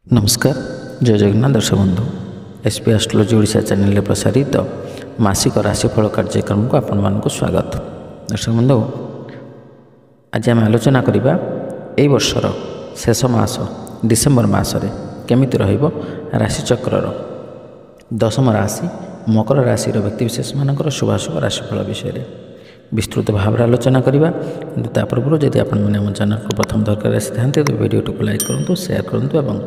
नमस्कार जय जगन्नाथ दर्शक बंधु एसपी एस्ट्रोलॉजी ओडिशा चैनल में प्रसारित मासिक राशिफल कार्यक्रम को आपण मानक स्वागत। दर्शक बंधु आज आम आलोचना करवा ए वर्षर शेष मास डिसेम्बर मासरे केमिति रहिबो राशिचक्रर दशम राशि मकर राशि व्यक्तिविशेष मानकर शुभाशुभ राशिफल विषय में विस्तृत भाव आलोचना करवा। किंतु ता पूर्व जदि आपण मैंने आम चैनल को प्रथम दरकार आसी था तो वीडियो को लाइक करूँ, शेयर करूँ और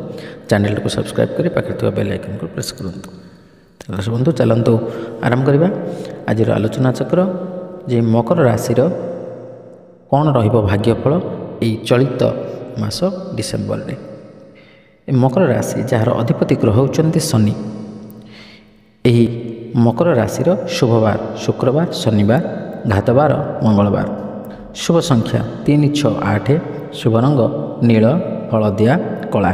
चैनल को सब्सक्राइब कर पाखे बेल आइकन को प्रेस करूँ। दर्शक बंधु चलतु आरंभ करवा आज आलोचना चक्र जे मकर राशि कौन भाग्यफल ये चलित मास डिसेम्बर में। मकर राशि जार अधिपति ग्रह होती शनि, यही मकर राशि शुभवार शुक्रवार, शनिवार, घातवार, मंगलवार। शुभ संख्या 3, 6, 8। शुभ रंग नील, हलदिया, कला।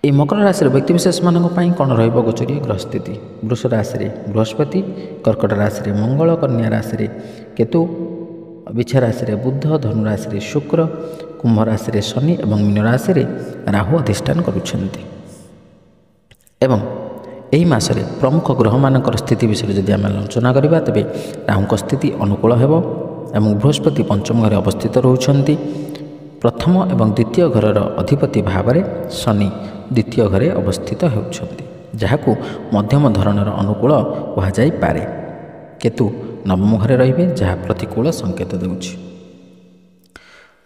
ये मकर राशि व्यक्तिविशेष मानक कौन रोचरीय ग्रह स्थिति। वृष राशि बृहस्पति, कर्कट राशि मंगल, कन्या राशि केतु, बिछा राशि बुध, धनु राशि शुक्र, कुंभ राशि शनि और मीन राशि राहु अधिष्ठान करुछन्ति। एवं यही मासरे प्रमुख ग्रह मानकर स्थिति विषय जदि आम आलोचना करवा तेरे राहु स्थिति अनुकूल हेब एवं बृहस्पति पंचम घर अवस्थित रोचंती। प्रथम एवं द्वितीय घरर अधिपति भाव में शनि द्वितीय घरे अवस्थित होउछन्ति, जहाकू मध्यम धरणर अनुकूल कहुजाइपारे। केतु नवम घरे रहिबे जहाँ प्रतिकूल संकेत देउछि।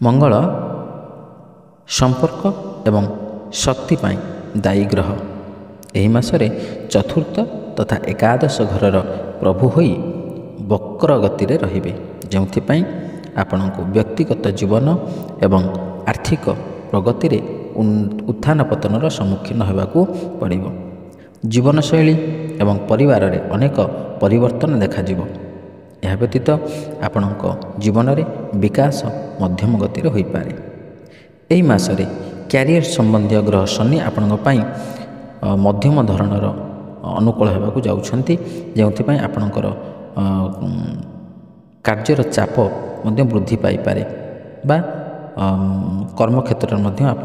मंगल संपर्क एवं शक्ति पाई दायी ग्रह। यही मासरे चतुर्थ तथा एकादश घरर प्रभु होई वक्र गति रे रहिबे, जोंथिपाई आपणको व्यक्तिगत जीवन एवं आर्थिक प्रगति रे उत्थान पतनर सम्मुखीन होबाकू पड़िबो। जीवनशैली एवं परिवार रे अनेक परिवर्तन देखाजिबो। यह व्यतीत आपणको जीवन रे विकास मध्यम गति रे होई पारे। एही मासरे कैरियर संबंधी ग्रह शनि आपणको पाई मध्यम धरणर अनुकूल होगाकू जाउछन्ति, जोंथिपाई आपणकर कार्यर चाप मध्य वृद्धि पाई पारे बा कर्मक्षेत्र में आप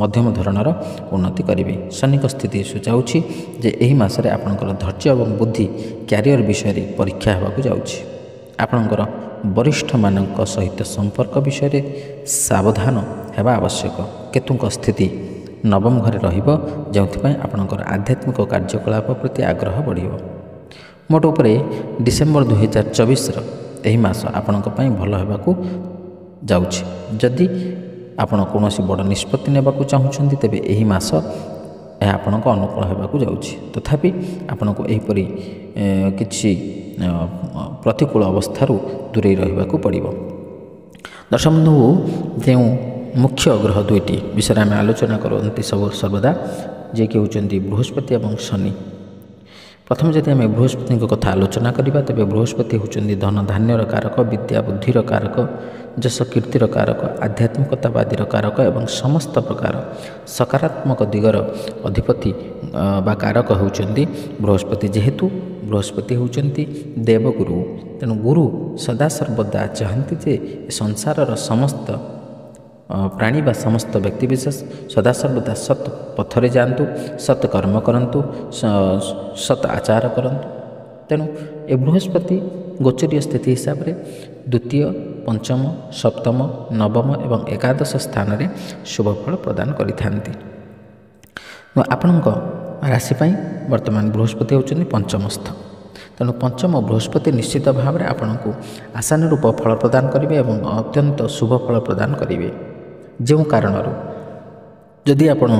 मध्यम धरणर उन्नति करेंगे। शनि स्थिति सूचाऊँगी जे एही मासरे आपणकर धैर्य और बुद्धि कैरियर विषय में परीक्षा होगाकू जाउछि। आपणकर वरिष्ठ मानक सहित संपर्क विषय में सावधान हेबा आवश्यक। केतुक स्थिति नवम घरे रहिबो, जोंथिपाई आपणकर आध्यात्मिक कार्यकलाप प्रति आग्रह बढ़िबो। मोट उपरे डिसेम्बर 2024 एही मास आपणक पई भल हेबाकू जाउछि। जदि आपण कोनोसी बड़ निष्पत्ति नेबाकू चाहुछन्ति तेबे एही मास यह आपणक अनुकूल हेबाकू जाउछि। तथापि आपणको एहीपरि किछि प्रतिकूल अवस्थारु दूरे रहिबाकू पड़िबो। दर्शक बंधु जो मुख्य ग्रह दुईटी विषय आम आलोचना करते सर्वदा जे कि होउछन्ति बृहस्पति और शनि। प्रथम जदि आम बृहस्पति कथा आलोचना करवा तेरे बृहस्पति होउछन्ति धन धान्यर कारक, विद्या बुद्धिर कारक, जस कीर्तिर कारक, आध्यात्मिकतावादीर कारक एवं समस्त प्रकार सकारात्मक दिगर अधिपति बा कारक होउछन्ति बृहस्पति। जेहेतु बृहस्पति होउछन्ति देवगुरु, तेणु गुरु सदा सर्वदा चाहती जे संसारर समस्त प्राणी बा समस्त व्यक्तिविशेष सदा सर्वदा सत पथरे जातु, सत कर्म करंतु, सत आचार करंतु। तेणु ए बृहस्पति गोचरीय स्थिति हिसाब से द्वितीय, पंचम, सप्तम, नवम एवं एकादश स्थान में शुभफल प्रदान करिथांती। आपणक राशि पाई वर्तमान बृहस्पति होउछन्ति पंचमस्थ। तेणु पंचम बृहस्पति निश्चित भाव में आपको आशानुरूप फल प्रदान करेंगे और अत्यंत शुभ फल प्रदान करेंगे। जो कारण जदि आपण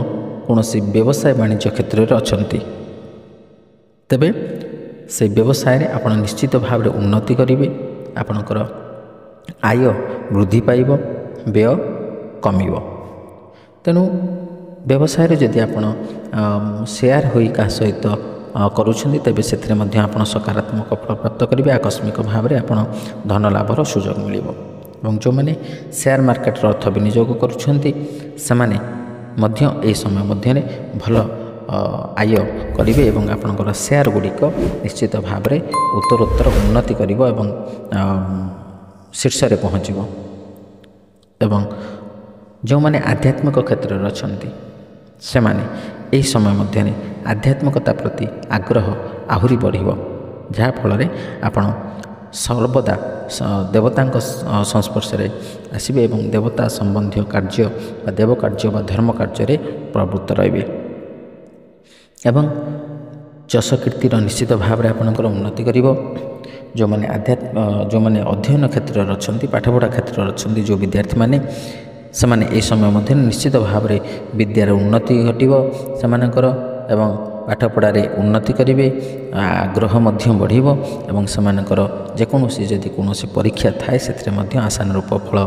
कौनसी व्यवसाय वाणिज्य क्षेत्र में अछंती तेबे से व्यवसाय आप निश्चित भाव में उन्नति करेंगे। आपणकर आय वृद्धि पाइब, व्यय कमिब। तेणु व्यवसाय जदि आप शेयर होई का सहित करुछन्ति तेबे सेथिरे मध्य आपण सकारात्मक फल प्राप्त करेंगे। आकस्मिक भाव में आप धन लाभर सुजोग मिलिब। और जो मैंने शेयर मार्केट अर्थ विनियोग करुछन्ति सेमाने मध्य ए समय मध्य भल आय करेंगे और आपणकर शेयर गुड़िक निश्चित भाव में उत्तरोत्तर उन्नति करिब एवं शीर्ष रे पहुँचब। एवं जो मैंने आध्यात्मिक क्षेत्र में अच्छा ସେମାନେ ଏହି ସମୟ ମଧ୍ୟରେ ଆଧ୍ୟାତ୍ମିକତା ପ୍ରତି ଆଗ୍ରହ ଆହୁରି ବଢ଼ିବ, ଯାହାଫଳରେ ଆପଣ ସର୍ବଦା ଦେବତାଙ୍କ ସଂସ୍ପର୍ଶରେ ଆସିବେ ଏବଂ ଦେବତା ସମ୍ବନ୍ଧୀୟ କାର୍ଯ୍ୟ ବା ଦେବ କାର୍ଯ୍ୟ ବା ଧର୍ମ କାର୍ଯ୍ୟରେ ପ୍ରବୃତ୍ତ ରହିବେ ଏବଂ ଯଶ କୀର୍ତ୍ତିର ନିଶ୍ଚିତ ଭାବରେ ଆପଣଙ୍କର ଉନ୍ନତି କରିବ। ଯେଉଁମାନେ ଅଧ୍ୟୟନ କ୍ଷେତ୍ରରେ ଅଛନ୍ତି, ପାଠପଢ଼ା କ୍ଷେତ୍ରରେ ଅଛନ୍ତି, ଯେଉଁ ବିଦ୍ୟାର୍ଥୀମାନେ, ସେମାନେ ଏହି ସମୟ ମଧ୍ୟରେ ନିଶ୍ଚିତ ଭାବରେ ବିଦ୍ୟାର ଉନ୍ନତି ଘଟିବ ସେମାନଙ୍କର ଏବଂ ପାଠପଢ଼ାରେ ଉନ୍ନତି କରିବେ, ଆଗ୍ରହ ମଧ୍ୟ ବଢ଼ିବ ଏବଂ ସେମାନଙ୍କର ଯେକୌଣସି ଯଦି କୌଣସି ପରୀକ୍ଷା ଥାଏ ସେଥିରେ ମଧ୍ୟ ଆଶାନୁରୂପ ଫଳ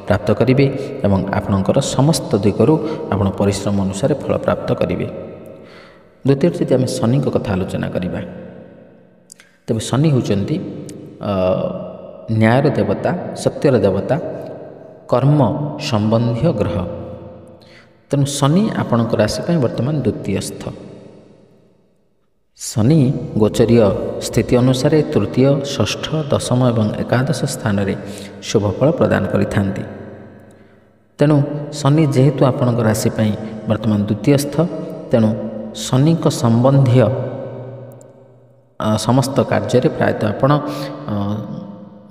ପ୍ରାପ୍ତ କରିବେ ଏବଂ ଆପଣଙ୍କର ସମସ୍ତ ଦିଗରୁ ଆପଣ ପରିଶ୍ରମ ଅନୁସାରେ ଫଳ ପ୍ରାପ୍ତ କରିବେ। ଦ୍ୱିତୀୟରେ ଯଦି ଆମେ ଶନିଙ୍କ କଥା ଆଲୋଚନା କରିବା, ତେବେ ଶନି ହେଉଛନ୍ତି ନ୍ୟାୟର ଦେବତା, ସତ୍ୟର ଦେବତା, କର୍ମ ସମ୍ବନ୍ଧୀୟ ଗ୍ରହ। ତେଣୁ ଶନି ଆପଣଙ୍କ ରାଶି ପାଇଁ ବର୍ତ୍ତମାନ ଦ୍ୱିତୀୟସ୍ଥ। ଶନି ଗୋଚରୀୟ ସ୍ଥିତି ଅନୁସାରେ ତୃତୀୟ, ଷଷ୍ଠ, ଦଶମ ଏବଂ ଏକାଦଶ ସ୍ଥାନରେ ଶୁଭଫଳ ପ୍ରଦାନ କରିଥାନ୍ତି। ତେଣୁ ଶନି ଯେହେତୁ ଆପଣଙ୍କ ରାଶି ପାଇଁ ବର୍ତ୍ତମାନ ଦ୍ୱିତୀୟସ୍ଥ, ତେଣୁ ଶନିଙ୍କ ସମ୍ବନ୍ଧୀୟ ସମସ୍ତ କାର୍ଯ୍ୟରେ ପ୍ରାୟତଃ ଆପଣ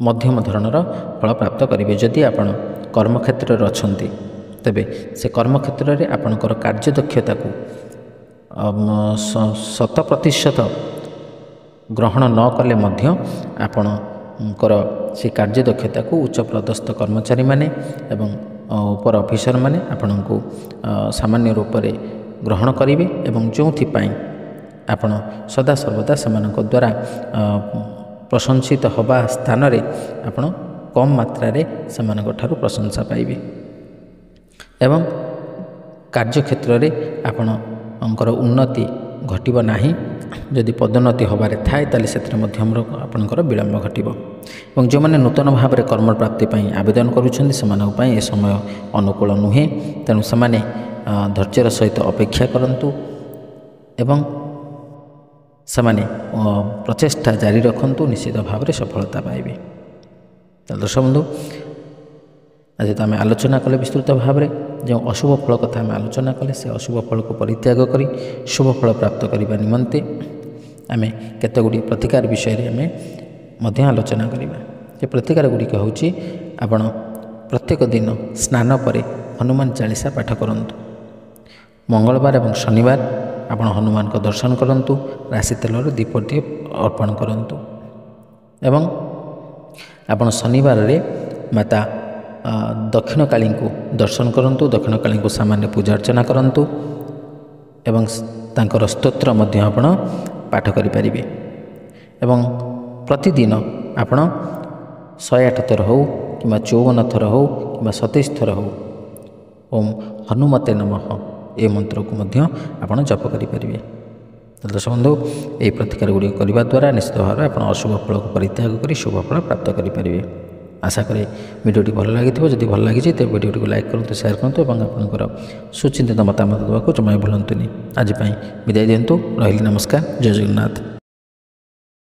ମଧ୍ୟମ ଧରଣର ଫଳ ପ୍ରାପ୍ତ କରିବେ। ଯଦି ଆପଣ କର୍ମକ୍ଷେତ୍ରରେ ଅଛନ୍ତି ତେବେ ସେ କର୍ମକ୍ଷେତ୍ରରେ ଆପଣଙ୍କର କାର୍ଯ୍ୟଦକ୍ଷତାକୁ 100% ଗ୍ରହଣ ନ କଲେ ମଧ୍ୟ ଆପଣଙ୍କର ସେ କାର୍ଯ୍ୟଦକ୍ଷତାକୁ ଉଚ୍ଚପଦସ୍ଥ କର୍ମଚାରୀମାନେ ଏବଂ ଉପର ଅଫିସରମାନେ ଆପଣଙ୍କୁ ସାମାନ୍ୟ ରୂପରେ ଗ୍ରହଣ କରିବେ ଏବଂ ଯେଉଁଥିପାଇଁ ଆପଣ ସଦାସର୍ବଦା ସେମାନଙ୍କ ଦ୍ୱାରା ପ୍ରଶଂସିତ ହେବା ସ୍ଥାନରେ ଆପଣ କମ୍ ମାତ୍ରାରେ ସେମାନଙ୍କ ଠାରୁ ପ୍ରଶଂସା ପାଇବେ ଏବଂ କାର୍ଯ୍ୟକ୍ଷେତ୍ରରେ ଆପଣଙ୍କର ଉନ୍ନତି ଘଟିବ ନାହିଁ। ଯଦି ପଦୋନ୍ନତି ହେବାରେ ଥାଏ ତାହେଲେ ସେଥିରେ ମଧ୍ୟ ଆପଣଙ୍କର ବିଳମ୍ବ ଘଟିବ ଏବଂ ଯେଉଁମାନେ ନୂତନ ଭାବରେ କର୍ମପ୍ରାପ୍ତି ପାଇଁ ଆବେଦନ କରୁଛନ୍ତି ସେମାନଙ୍କ ପାଇଁ ଏ ସମୟ ଅନୁକୂଳ ନୁହେଁ। ତେଣୁ ସେମାନେ ଧୈର୍ଯ୍ୟର ସହିତ ଅପେକ୍ଷା କରନ୍ତୁ ଏବଂ ସେମାନେ ପ୍ରଚେଷ୍ଟା ଜାରି ରଖନ୍ତୁ, ନିଶ୍ଚିତ ଭାବରେ ସଫଳତା ପାଇବେ। ଦର୍ଶକ ବନ୍ଧୁ, ଆଜି ତ ଆମେ ଆଲୋଚନା କଲେ ବିସ୍ତୃତ ଭାବରେ ଯେଉଁ ଅଶୁଭ ଫଳ କଥା ଆମେ ଆଲୋଚନା କଲେ, ସେ ଅଶୁଭ ଫଳକୁ ପରିତ୍ୟାଗ କରି ଶୁଭ ଫଳ ପ୍ରାପ୍ତ କରିବା ନିମନ୍ତେ ଆମେ କେତେଗୁଡ଼ିଏ ପ୍ରତିକାର ବିଷୟରେ ଆମେ ମଧ୍ୟ ଆଲୋଚନା କରିବା। ସେ ପ୍ରତିକାର ଗୁଡ଼ିକ ହେଉଛି, ଆପଣ ପ୍ରତ୍ୟେକ ଦିନ ସ୍ନାନ ପରେ ହନୁମାନ ଚାଳିଶା ପାଠ କରନ୍ତୁ। ମଙ୍ଗଳବାର ଏବଂ ଶନିବାର ଆପଣ ହନୁମାନଙ୍କ ଦର୍ଶନ କରନ୍ତୁ, ରାଶି ତେଲର ଦୀପଟିଏ ଅର୍ପଣ କରନ୍ତୁ ଏବଂ ଆପଣ ଶନିବାରରେ ମାତା ଦକ୍ଷିଣକାଳୀଙ୍କୁ ଦର୍ଶନ କରନ୍ତୁ, ଦକ୍ଷିଣକାଳୀଙ୍କୁ ସାମାନ୍ୟ ପୂଜା ଅର୍ଚ୍ଚନା କରନ୍ତୁ ଏବଂ ତାଙ୍କର ସ୍ତୋତ୍ର ମଧ୍ୟ ଆପଣ ପାଠ କରିପାରିବେ ଏବଂ ପ୍ରତିଦିନ ଆପଣ 108 ଥର ହେଉ କିମ୍ବା 54 ଥର ହେଉ କିମ୍ବା 27 ଥର ହେଉ ଓମ୍ ହନୁମତେ ନମଃ ଏ ମନ୍ତ୍ରକୁ ମଧ୍ୟ ଆପଣ ଜପ କରିପାରିବେ। ଦର୍ଶକ ବନ୍ଧୁ, ଏହି ପ୍ରତିକାର ଗୁଡ଼ିକ କରିବା ଦ୍ୱାରା ନିଶ୍ଚିତ ଭାବରେ ଆପଣ ଅଶୁଭ ଫଳକୁ ପରିତ୍ୟାଗ କରି ଶୁଭ ଫଳ ପ୍ରାପ୍ତ କରିପାରିବେ। ଆଶା କରେ ଭିଡ଼ିଓଟି ଭଲ ଲାଗିଥିବ। ଯଦି ଭଲ ଲାଗିଛି ତେବେ ଭିଡ଼ିଓଟିକୁ ଲାଇକ୍ କରନ୍ତୁ, ସେୟାର କରନ୍ତୁ ଏବଂ ଆପଣଙ୍କର ସୁଚିନ୍ତିତ ମତାମତ ଦେବାକୁ ଜମା ଭୁଲନ୍ତୁନି। ଆଜି ପାଇଁ ବିଦାୟ ଦିଅନ୍ତୁ। ରହିଲି, ନମସ୍କାର, ଜୟ ଜଗନ୍ନାଥ।